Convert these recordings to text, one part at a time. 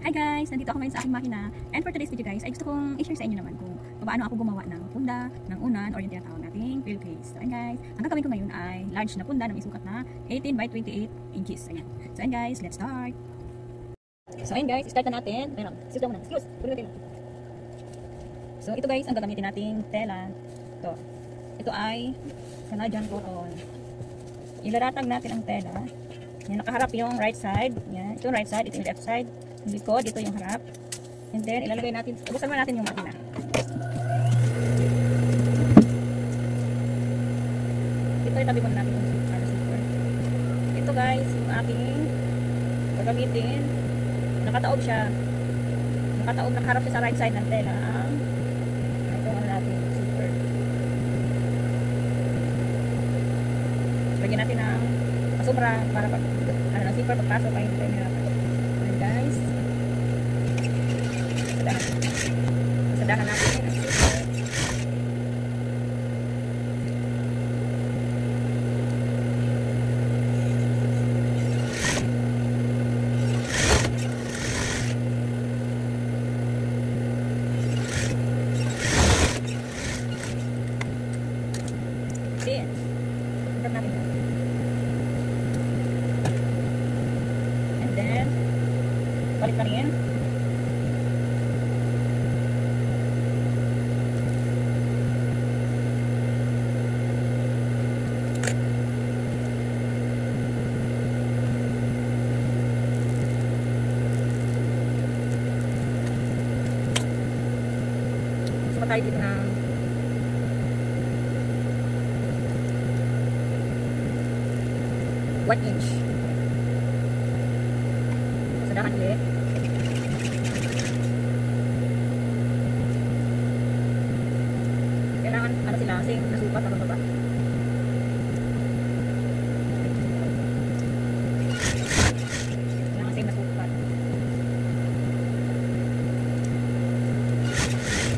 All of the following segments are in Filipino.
Hi guys! Nandito ako ngayon sa aking makina. And for today's video guys, ay gusto kong i-share sa inyo naman kung paano ako gumawa ng punda, ng unan, or yung tinatawag nating pillowcase. So ayan guys, ang gagawin ko ngayon ay large na punda na may sukat na 18 by 28 inches. Ayan. So ayan guys, let's start! So ayan guys, start na natin. Ayan, excuse lang muna. Excuse! So ito guys, ang gagamitin nating tela. Ito ay Canadian cotton. Ilalatag natin ang tela. Yan, nakaharap yung right side. Yan, ito yung right side, ito yung left side. Yung likod, dito yung harap. And then, ilalagay natin, ubusan mo natin yung makina. Ito, itabi muna natin yung zipper. Ito guys, yung aking gagamitin. Nakataob siya. Nakataob, nakaharap siya sa right side ng tela. Ito ano natin, zipper. Lagyan natin ng sobra para pag, ng zipper pagpasok ay hindi tayo nilapad. Ayan guys. Sadahan natin ang zipper. Ayan. Ikat natin yan. And then, balik na rin. Sukat tayo dito ng 1 inch. Sadahan ulit. Kailangan ano sila, same nasukat sa baba. Kailangan same nasukat.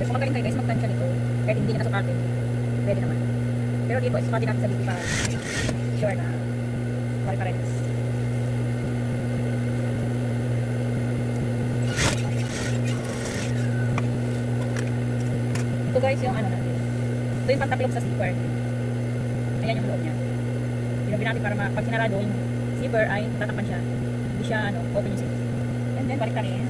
Kung magaling kayo guys, magtansya nito. Kahit hindi nyo nasukatin, pwede naman. Pero dito, isukatin natin sa dito para sure na pare-parehas. Ito guys yung ano natin. Ito yung pagtaklog sa zipper. Ayan yung loob niya. Ginagin natin para pag sinarado yung zipper ay tatakpan siya. Hindi siya ano, open yung zipper. And then balik ka rin.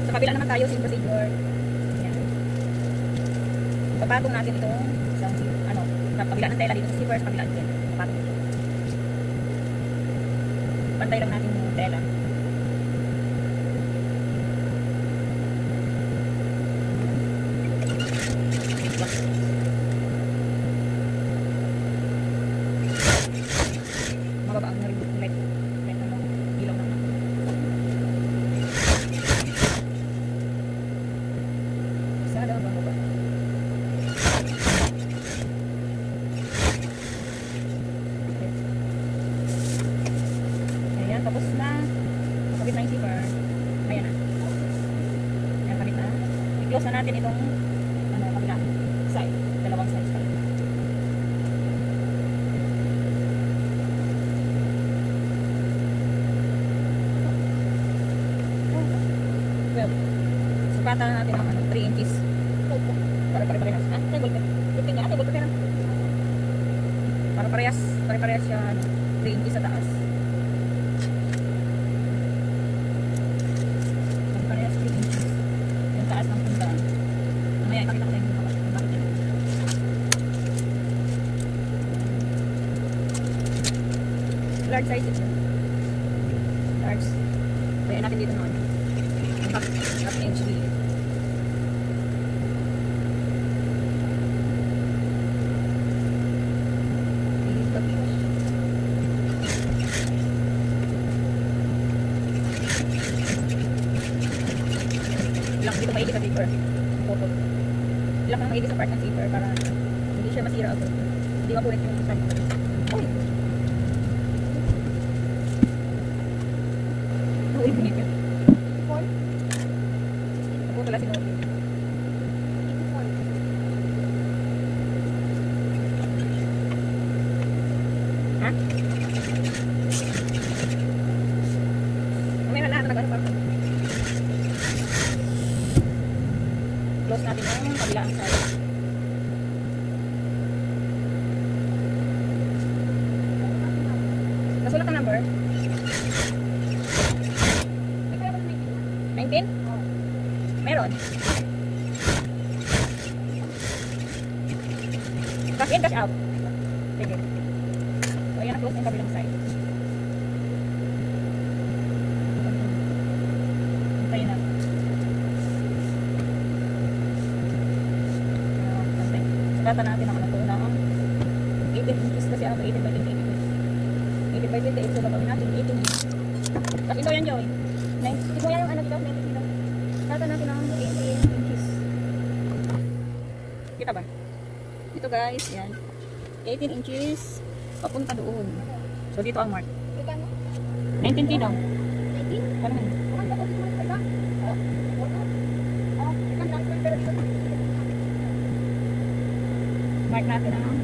Sa kabila naman tayo same procedure. Papatong natin itong sa ano, sa kabila ng tela dito sa zipper, sa kabila din. Papatong. Pantay lang natin yung tela. Mababa ang light ng ilaw naman. Isa daw baba. Tapos na nakabit na yung zipper. Ayan na. Ayan, kabit na. I-close na natin itong ano, kabila side. Dalawang sides tayo. Well, sukatan na natin ang ano, 3 inches. Para pare-parehas. Table pen. Ipin niya, table pen. Para pare-parehas siya 3 inches sa taas. Large size ito. Large. Kaya natin dito noon. Half inch dito. Ilang dito maigi sa zipper. Putol. Ilang na maigi sa part ng zipper para hindi siya masira ako. Hindi mabulit yung side. Uy! Uy, bunit yun. Ako pala sinulit. Ha? Mamaya na lahat na nag-ano pa. Close natin ang kabilang side. Nasulat ang number? 19? Meron. Cash in, cash out. Sige. So, ayan na-close ang kabilang side. Antayin na. Sukatan natin ang ano na ang 18 inches kasi ano 18 by 28. 18 by 28. So, gagawin natin 18 inches. Tapos ito yan, Joey. Ito yan yung ano dito, 90 kilo. Sukatan natin ang 18 inches. Kita ba? Ito guys, yan. 18 inches papunta doon. So dito ang mark. 19 kilo. 19? Ano yun? Mark natin ang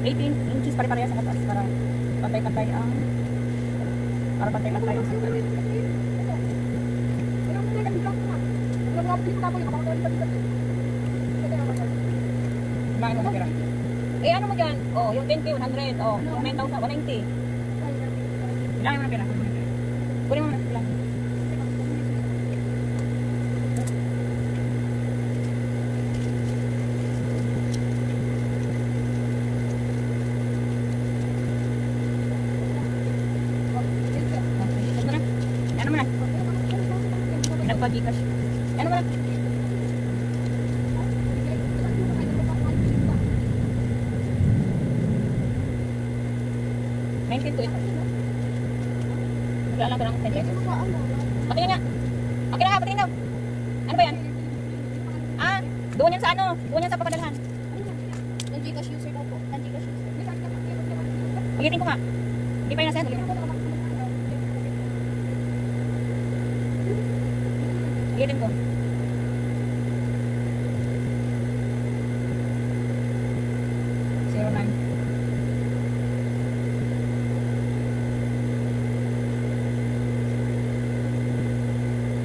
18 inches pare-pareha sa atas para pantay-pantay ang sukat. Bakit mo kira? Eh ano mo dyan? Oh, yung 10k, 100. Oh, yung 9,000, 190. Bilangin mo na pera. Kunin mo na pera. Ano mo na? Nagpag-Gcash. Ano mo na? Ito. Wala lang ng 10 pesos. Patingin nga. Okay na nga, patingin daw. Ano ba yan? Ah, doon yan sa ano? Doon yan sa papadalhan. Ng Gcash user daw po. Ng Gcash user. Ulitin ko nga. Hindi pa yun nasa yan. Ulitin ko. Ulitin ko.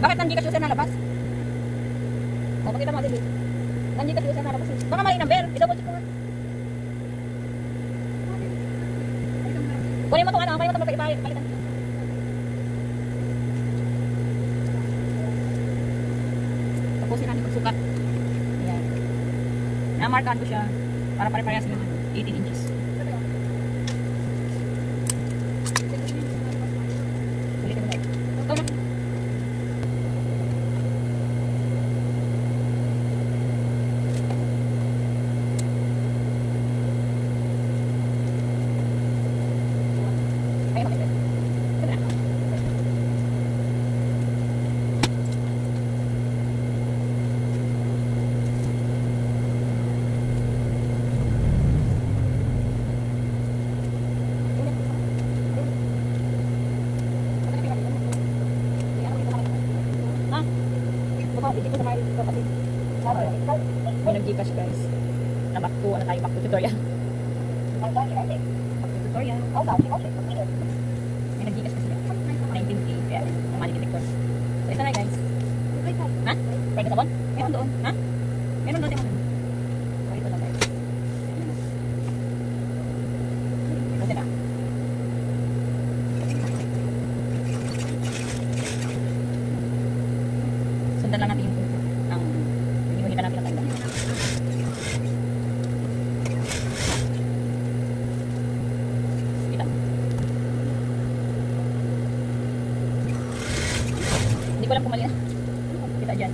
Bakit ng Gcash user nalabas? O, pakita mo din. Ng Gcash user nalabas. Baka mali number. I-double check ko nga. Kunin mo itong ano. Kunin mo itong magpapalitan. Tapusin natin pagsukat. Ayan. Namarkahan ko siya para pare-parehas yung 18 inches. Ulitin mo tayo. Ito na. May nag-Gcash guys. Back to tutorial. Back to tutorial. May nag-Gcash kasi 19K. Kaya mamalikitik ko. So ito na guys. Ha? Pwede sabon? Meron doon. Ha? Meron doon. So ito na guys. Ito na. Sundan lang natin yung kita natin ang tanda. Kita. Hindi ko alam kung mali na. Kita dyan.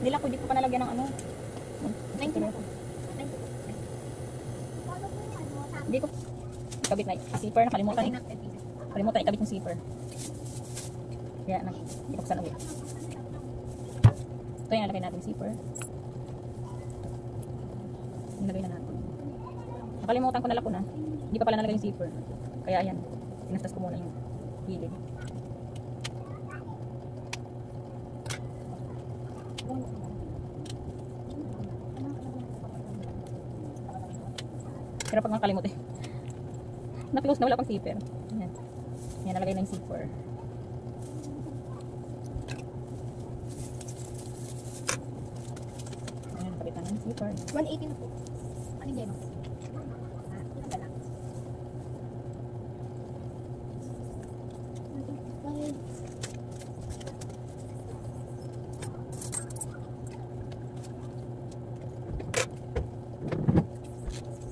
Nila ko, di ko pa nalagyan ng ano. 90 na po. Hindi ko. Ikabit na. Zipper, nakalimutan eh. Kalimutan ikabit yung zipper. Kaya, ibuksan ulit. Ito yung nalagay natin zipper. Nilagay na natin. Nakalimutan ko nalako na. Hindi pa pala nalagay yung zipper. Kaya ayan. Pinastas ko muna yung gilid. Pero pag nakalimut eh. Na-close na, wala pang zipper. Ayan. Ayan, nalagay na yung zipper. Ayan, kapitan ng zipper. 180 na po. Ano yung geno? Ito lang.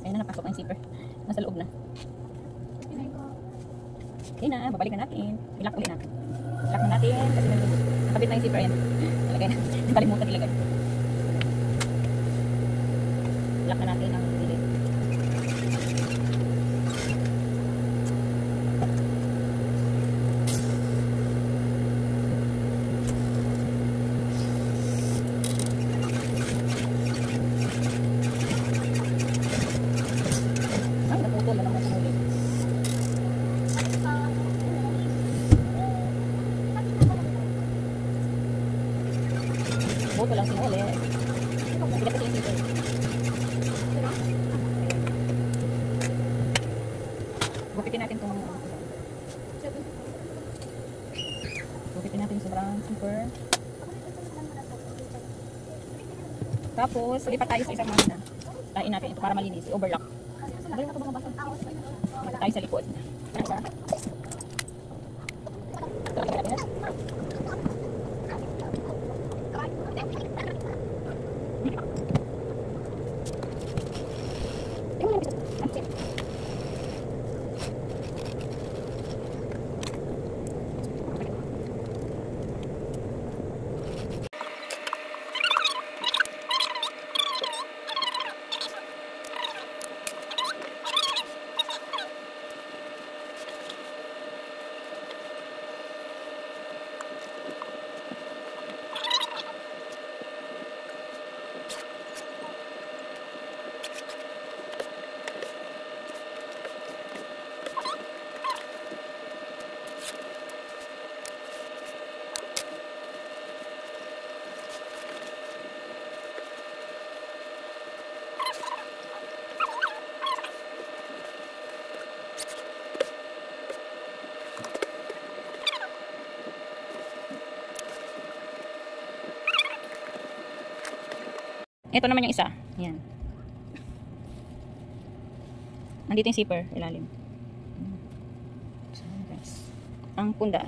Ayan na, napasok ang zipper. Nasa loob na. Ayan na, babalikan natin. Ilak ulit natin. Ilak na natin kasi nakabit na yung zipper. Ayan. Ilagay na. Nakalimutan ilagay. Ilak na natin ang gilid. Ay, naputol na naman sa huli. Buto lang sinuli. Nabigat kasi yung zipper. Gupitin natin itong gupitin natin yung sobrang zipper. Tapos, lipat tayo sa isang makina. Tain natin ito para malinis. I-overlock. Lipat tayo sa likod. Ito naman yung isa. Yan. Nandito yung zipper, ilalim. So, guys. Ang punda.